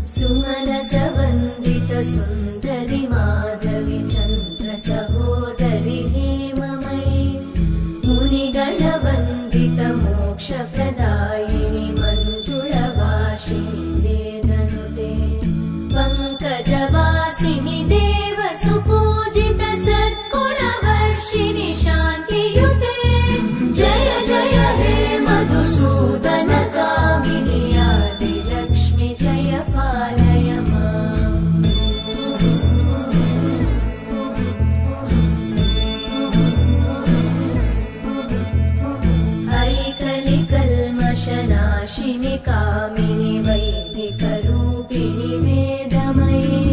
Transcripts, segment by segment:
सुमनसवन्दित सुन्दरि माधवि चन्द्र सहोदरि हेममयि मुनिगणवन्दित मोक्षप्रदायिनि मञ्जुळवासिनि वेदनुते पङ्कजवासिनि देव सुपूजित सद्गुणवर्षिणि शान्तियुते जय जय हे मधुसूदन कामिनि आदिलक्ष्मि जय पालय माम् ऐकलिकल्मषनाशिनि कामिनि वैदिकरूपिणि वेदमये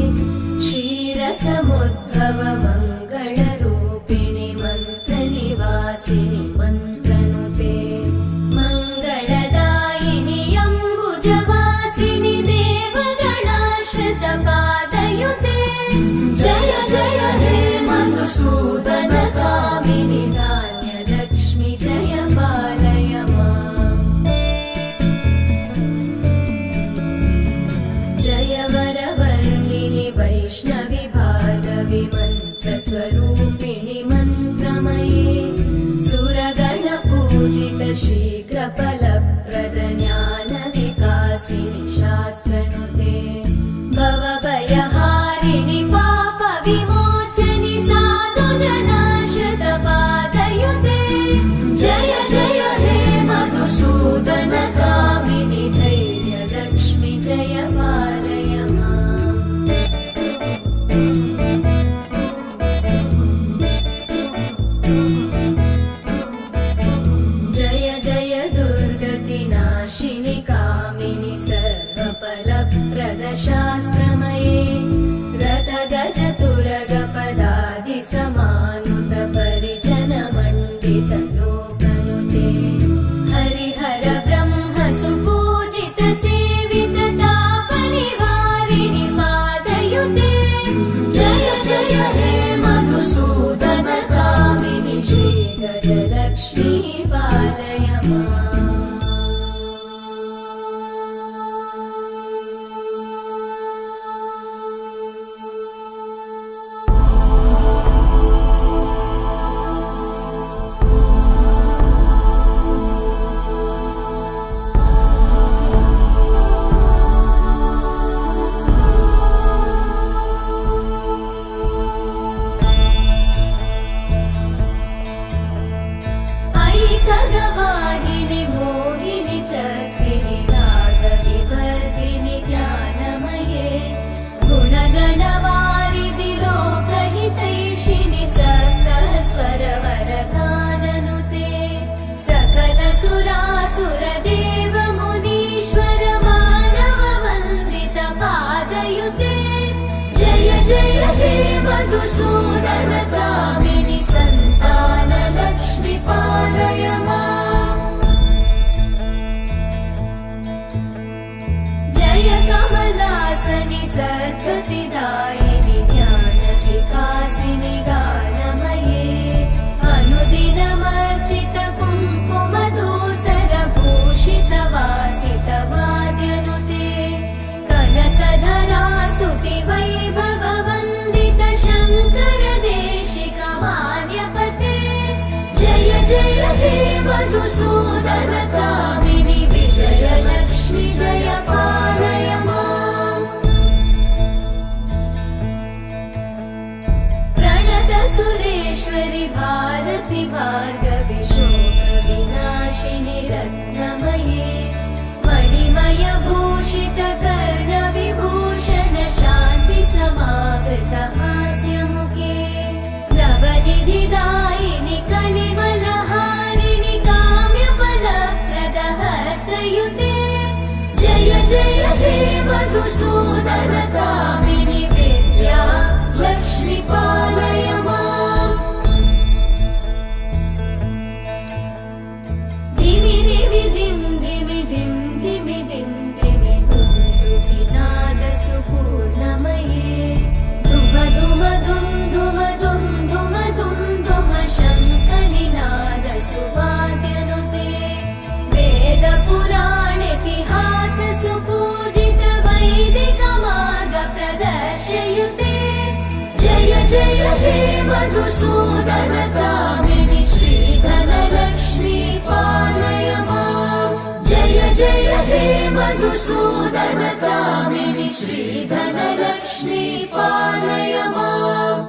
क्षीरसमुद्भव मङ्गलरूपिणि मन्त्रनिवासिनि मन्त्रनुते मङ्गलदायिनि अम्बुजवासिनि देवगणाश्रितपादयुते जय जय हे मधुसूदन कामिनि धान्यलक्ष्मि जय पालय माम् जय वरवर्णिनि वैष्णवि भार्गवि मन्त्रस्वरूपिणि मन्त्रमये सुरगणपूजित शीघ्रफलप्रद ज्ञानविकासिनि शास्त्रनुते भवभयहारिणि पापविमोचनि साधुजनाश्रितपादयुते जय जय हे मधुसूदन कामिनि धैर्यलक्ष्मि जय पालय माम् जय जय दुर्गतिनाशिनि कामिनि सर्वफलप्रद शास्त्रमये रथगजतुरगपदादिसमानुत परिजनमण्डित लोकनुते हरिहर ब्रह्म सुपूजित सेवित तापनिवारिणि पादयुते जय जय हे मधुसूदन कामिनि श्रीगजलक्ष्मी पालय माम् ऐकगवाहिनि मोहिनि चक्रिणि रागविवर्धिनि ज्ञानमये गुणगणवारिधि लोकहितैषिणि सप्तस्वरवरगाननुते सकल सुरासुर देव मुनीश्वर मानव वन्दित पादयुते जय जय हे मधुसूदन कामिनि सन्तान लक्ष्मि पालय माम् जय कमलासनि सद्गतिदायिनि ज्ञानविकासिनि गानमये अनुदिनमर्चित कुङ्कुमधूसरभूषित वासित वाद्यनुते कनकधरा स्तुति वैभव वन्दित शङ्कर देशिक मान्यपते जय जय हे मधुसूदन कामिनि विजयलक्ष्मि जय पालय माम् प्रणत सुरेश्वरि भारति भार्गवि शोकविनाशिनि रत्नमये मणिमय भूषित कर्णविभूषण शान्ति समावृत हास्यमुखे नवनिधिदायिनि कलिमलहारिणि काम्यफलप्रद हस्तयुते जय जय हे मधुसूदन कामिनि श्रीधनलक्ष्मी पालय माम् जय जय हे मधुसूदन कामिनि श्रीधनलक्ष्मी पालय माम्।